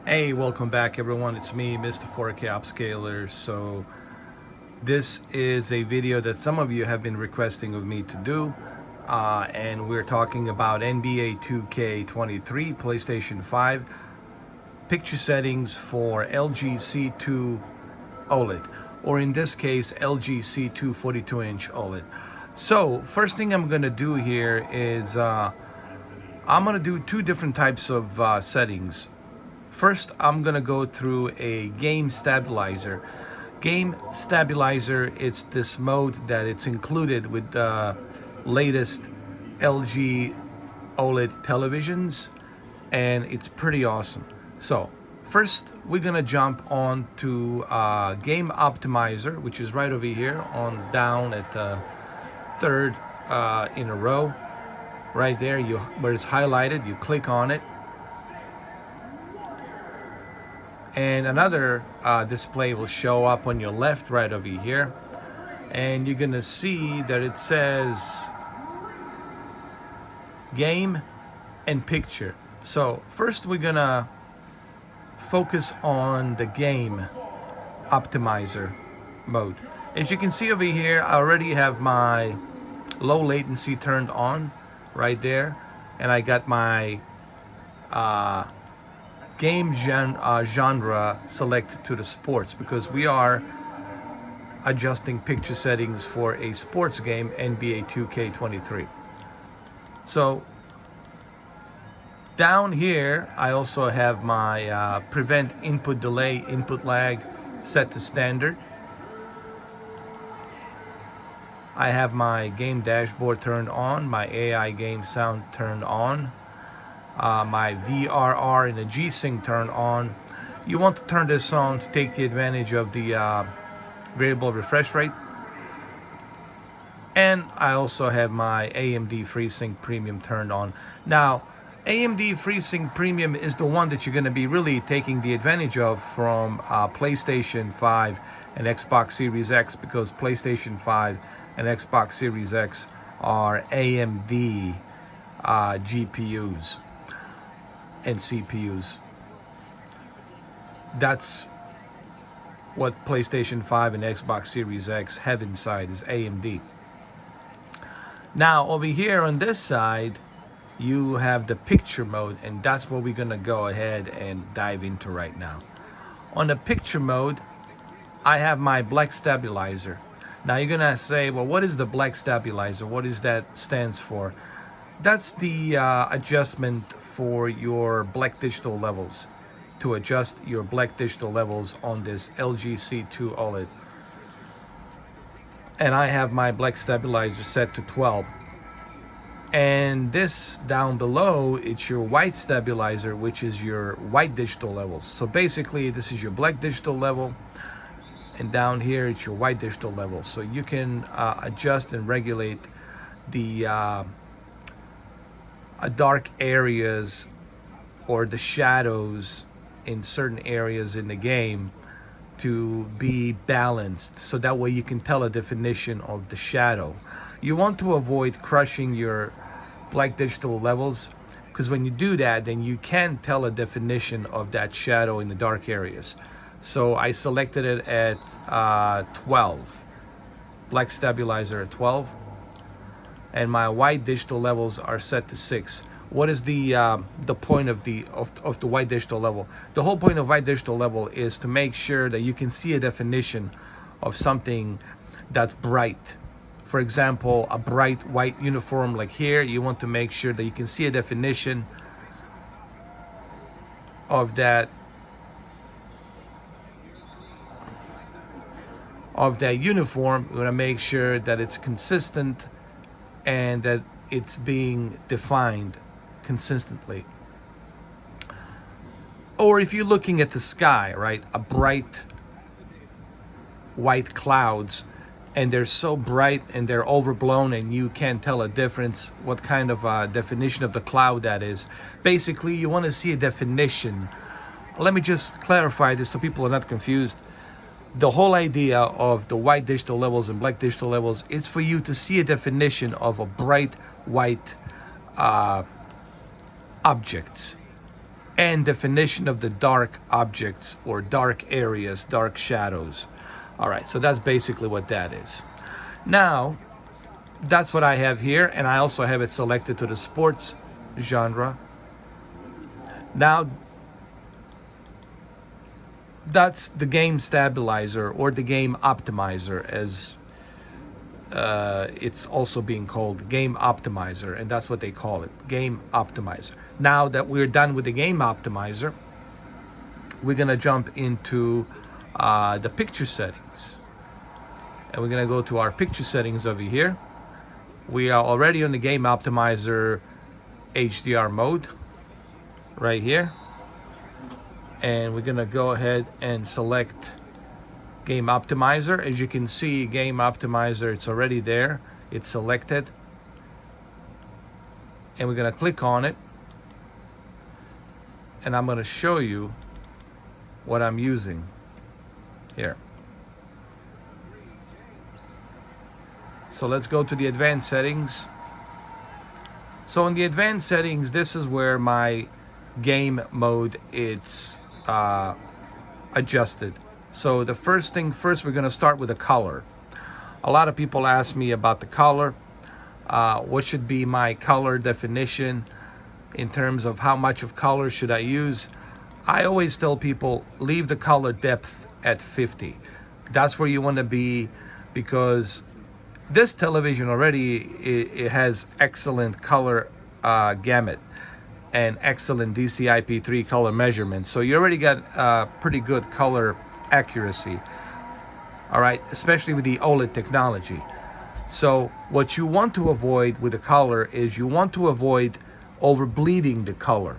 Hey, welcome back everyone. It's me, Mr. 4K Upscaler. So this is a video that some of you have been requesting of me to do. And we're talking about NBA 2K23, PlayStation 5, picture settings for LG C2 Oled, or in this case, LG C2 42-inch Oled. So first thing I'm gonna do here is I'm gonna do two different types of settings. First, I'm gonna go through a game stabilizer. Game stabilizer, it's this mode that it's included with the latest LG OLED televisions, and it's pretty awesome. So first, we're gonna jump on to game optimizer, which is right over here on down at the third in a row. Right there, where it's highlighted, you click on it. And another display will show up on your left right over here, and you're gonna see that it says game and picture. So first we're gonna focus on the game optimizer mode. As you can see over here, I already have my low latency turned on right there, and I got my game genre selected to the sports, because we are adjusting picture settings for a sports game, NBA 2K23. So down here I also have my prevent input delay, input lag set to standard. I have my game dashboard turned on, my AI game sound turned on, my VRR and the G-Sync turned on. You want to turn this on to take the advantage of the variable refresh rate. And I also have my AMD FreeSync Premium turned on. Now, AMD FreeSync Premium is the one that you're going to be really taking the advantage of from PlayStation 5 and Xbox Series X, because PlayStation 5 and Xbox Series X are AMD GPUs and CPUs. That's what PlayStation 5 and Xbox Series X have inside, is AMD. Now over here on this side you have the picture mode, and that's what we're gonna go ahead and dive into right now. On the picture mode, I have my black stabilizer. Now you're gonna say, well, what is the black stabilizer? What is that stands for? That's the adjustment for your black digital levels, to adjust your black digital levels on this LG C2 Oled. And I have my black stabilizer set to 12. And this down below, it's your white stabilizer, which is your white digital levels. So basically this is your black digital level, and down here it's your white digital level. So you can adjust and regulate the dark areas or the shadows in certain areas in the game to be balanced, so that way you can tell a definition of the shadow. You want to avoid crushing your black digital levels, because when you do that, then you can tell a definition of that shadow in the dark areas. So I selected it at 12, black stabilizer at 12, and my white digital levels are set to 6. What is the point of the white digital level? The whole point of white digital level is to make sure that you can see a definition of something that's bright. For example, a bright white uniform like here, you want to make sure that you can see a definition of that uniform. You want to make sure that it's consistent and that it's being defined consistently. Or if you're looking at the sky, right, a bright white clouds, and they're so bright and they're overblown and you can't tell a difference what kind of definition of the cloud that is. Basically, you want to see a definition. Let me just clarify this so people are not confused. The whole idea of the white digital levels and black digital levels is for you to see a definition of a bright white objects. and definition of the dark objects or dark areas, dark shadows. All right, so that's basically what that is. Now, that's what I have here, and I also have it selected to the sports genre. Now, that's the game stabilizer or the game optimizer, as it's also being called, game optimizer, and that's what they call it, game optimizer. Now that we're done with the game optimizer, we're gonna jump into the picture settings, and we're gonna go to our picture settings over here. We are already on the game optimizer HDR mode right here, and we're gonna go ahead and select game optimizer. As you can see, game optimizer, it's already there, it's selected, and we're gonna click on it, and I'm gonna show you what I'm using here. So let's go to the advanced settings. So in the advanced settings, this is where my game mode is adjusted. So the first thing first, we're going to start with the color. A lot of people ask me about the color. What should be my color definition in terms of how much of color should I use? I always tell people, leave the color depth at 50. That's where you want to be, because this television already, it has excellent color gamut and excellent DCI-P3 color measurement. So you already got pretty good color accuracy. All right, especially with the OLED technology. So what you want to avoid with the color is you want to avoid overbleeding the color.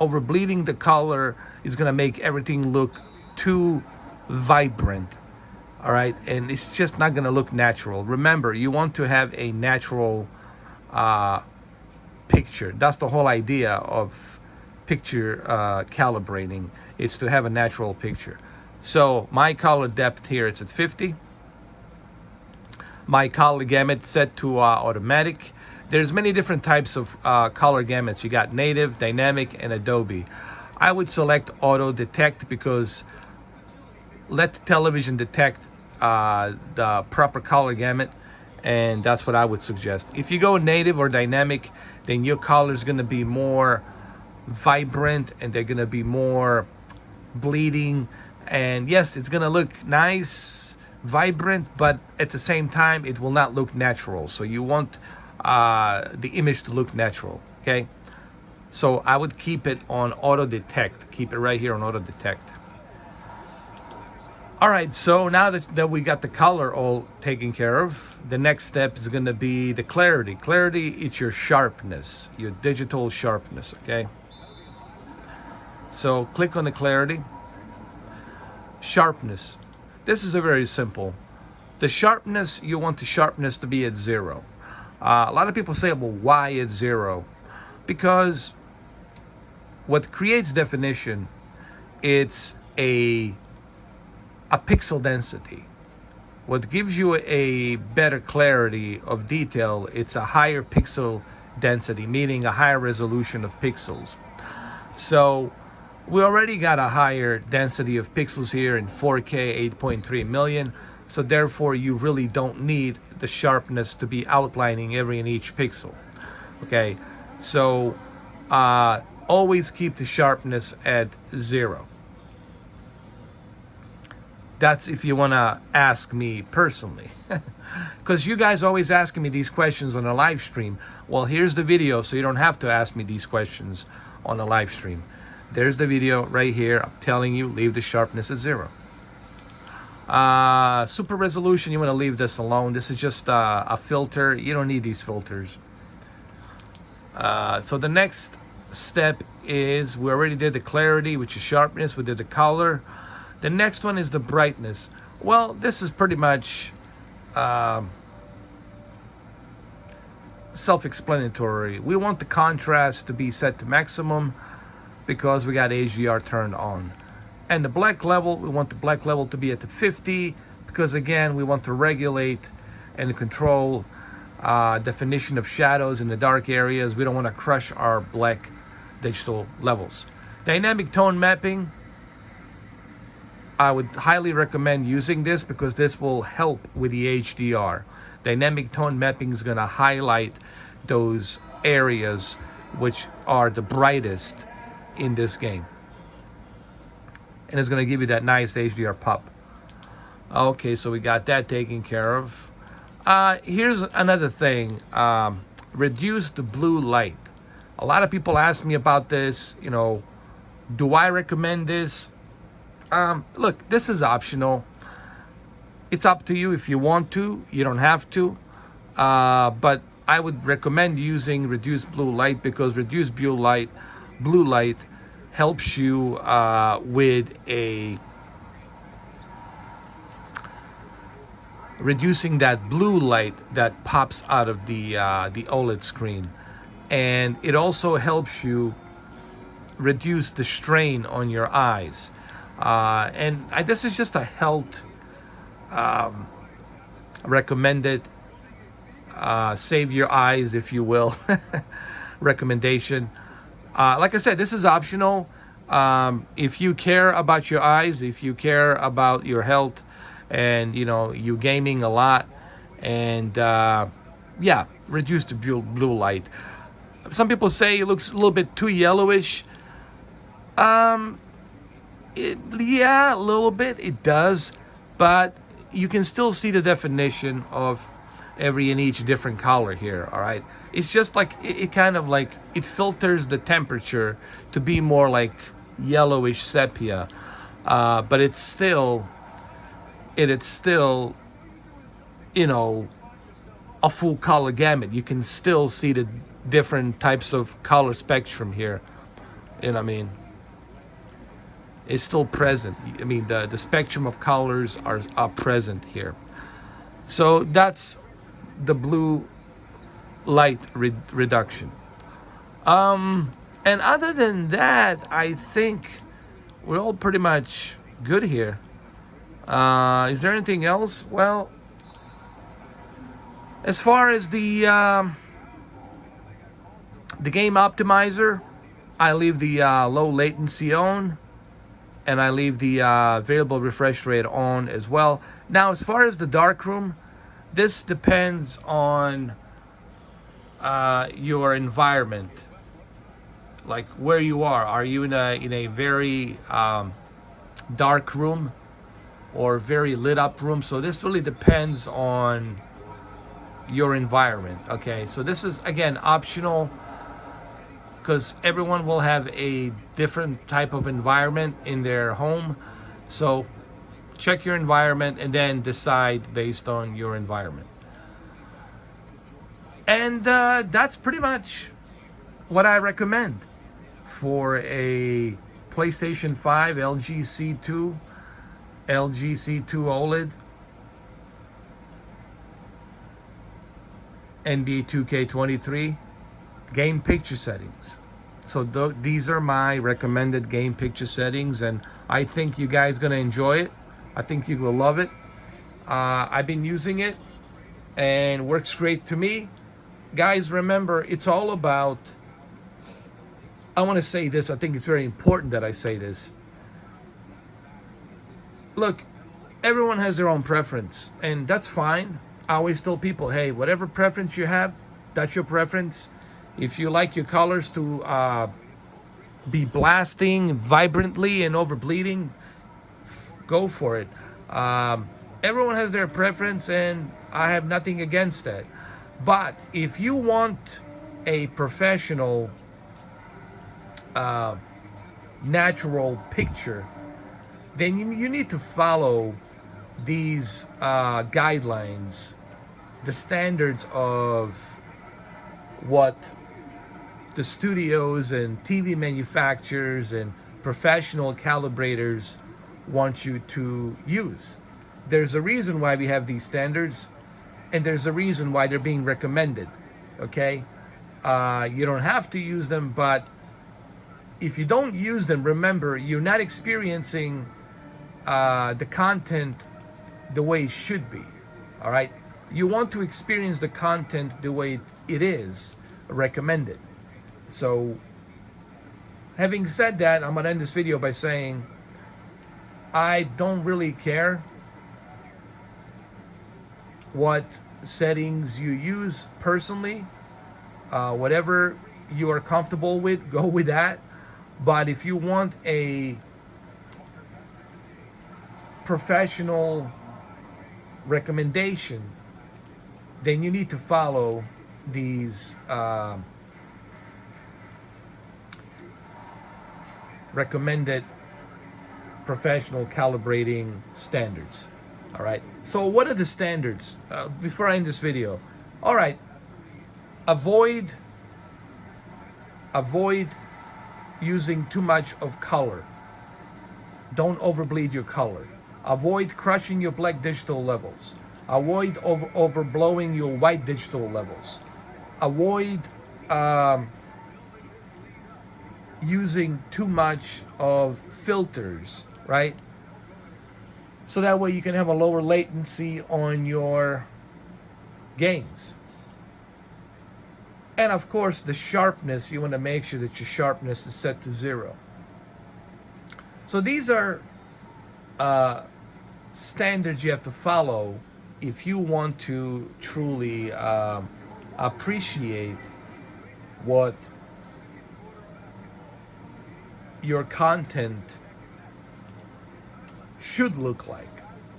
Overbleeding the color is going to make everything look too vibrant. All right, and it's just not going to look natural. Remember, you want to have a natural picture. That's the whole idea of picture calibrating, is to have a natural picture. So my color depth here, it's at 50. My color gamut set to automatic. There's many different types of color gamuts. You got native, dynamic, and Adobe. I would select auto detect, because let the television detect the proper color gamut, and that's what I would suggest. If you go native or dynamic, then your color is going to be more vibrant, and they're going to be more bleeding. And yes, it's going to look nice, vibrant, but at the same time, it will not look natural. So you want the image to look natural, okay? So I would keep it on auto detect. Keep it right here on auto detect. All right, so now that we got the color all taken care of, the next step is going to be the clarity. Clarity, it's your sharpness, your digital sharpness, okay? So click on the clarity. Sharpness. This is a very simple. The sharpness, you want the sharpness to be at 0. A lot of people say, well, why at 0? Because what creates definition, it's a pixel density. What gives you a better clarity of detail, it's a higher pixel density, meaning a higher resolution of pixels. So we already got a higher density of pixels here in 4K 8.3 million. So therefore you really don't need the sharpness to be outlining every and each pixel. Okay, so always keep the sharpness at 0. That's if you want to ask me personally. Because you guys always asking me these questions on a live stream. Well, here's the video, so you don't have to ask me these questions on a live stream. There's the video right here. I'm telling you, leave the sharpness at 0. Super resolution, you want to leave this alone. This is just a filter. You don't need these filters. So the next step is, we already did the clarity, which is sharpness. We did the color. The next one is the brightness. Well, this is pretty much self-explanatory. We want the contrast to be set to maximum because we got HDR turned on. And the black level, we want the black level to be at the 50 because, again, we want to regulate and control definition of shadows in the dark areas. We don't want to crush our black digital levels. Dynamic tone mapping, I would highly recommend using this because this will help with the HDR. Dynamic tone mapping is going to highlight those areas which are the brightest in this game. And it's going to give you that nice HDR pop. Okay, so we got that taken care of. Here's another thing. Reduce the blue light. A lot of people ask me about this. You know, do I recommend this? Look, this is optional. It's up to you if you want to. You don't have to. But I would recommend using reduced blue light because reduced blue light helps you with reducing that blue light that pops out of the OLED screen, and it also helps you reduce the strain on your eyes. This is just a health recommended save your eyes, if you will, recommendation. Like I said, this is optional. If you care about your eyes, if you care about your health, and you know you gaming a lot, and yeah, reduce the blue light. Some people say it looks a little bit too yellowish. Yeah, a little bit it does, but you can still see the definition of every and each different color here. All right, it's just like it kind of like it filters the temperature to be more like yellowish sepia, but it's still you know, a full color gamut. You can still see the different types of color spectrum here. You know what I mean? It's still present. I mean, the spectrum of colors are present here. So that's the blue light reduction. And other than that, I think we're all pretty much good here. Is there anything else? Well, as far as the game optimizer, I leave the low latency on, and I leave the variable refresh rate on as well. Now, as far as the darkroom, this depends on your environment, like where you are. Are you in a very dark room or very lit up room? So this really depends on your environment. Okay, so this is again optional because everyone will have a different type of environment in their home. So check your environment and then decide based on your environment. And that's pretty much what I recommend for a PlayStation 5 LG C2 Oled, NBA 2K23 game picture settings. So these are my recommended game picture settings, and I think you guys gonna enjoy it. I think you will love it. I've been using it and works great to me. Guys, remember, it's all about, I want to say this, I think it's very important that I say this. Look, everyone has their own preference, and that's fine. I always tell people, hey, whatever preference you have, that's your preference. If you like your colors to be blasting vibrantly and over bleeding, go for it. Everyone has their preference, and I have nothing against that. But if you want a professional, natural picture, then you need to follow these guidelines, the standards of what the studios and TV manufacturers and professional calibrators want you to use. There's a reason why we have these standards, and there's a reason why they're being recommended. Okay, you don't have to use them, but if you don't use them, remember, you're not experiencing the content the way it should be. All right, you want to experience the content the way it is recommended. So having said that, I'm gonna end this video by saying I don't really care what settings you use personally. Whatever you are comfortable with, go with that. But if you want a professional recommendation, then you need to follow these recommended professional calibrating standards. All right, so what are the standards before I end this video? All right, avoid using too much of color. Don't overbleed your color. Avoid crushing your black digital levels. Avoid overblowing your white digital levels. Avoid using too much of filters, right? So that way you can have a lower latency on your gains. And of course, the sharpness, you want to make sure that your sharpness is set to 0. So these are standards you have to follow if you want to truly appreciate what your content should look like.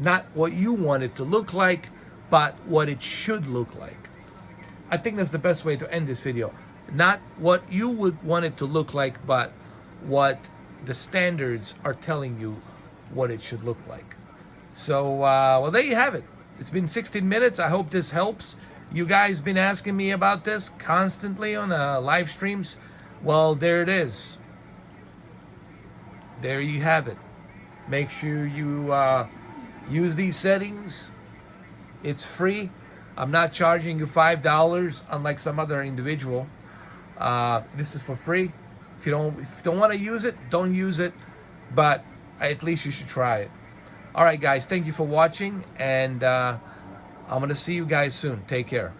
Not what you want it to look like, but what it should look like. I think that's the best way to end this video. Not what you would want it to look like, but what the standards are telling you what it should look like. So, well, there you have it. It's been 16 minutes. I hope this helps. You guys been asking me about this constantly on live streams. Well, there it is. There you have it. Make sure you use these settings. It's free. I'm not charging you $5 unlike some other individual. This is for free. If you don't want to use it, don't use it. But at least you should try it. All right, guys. Thank you for watching, and I'm gonna see you guys soon. Take care.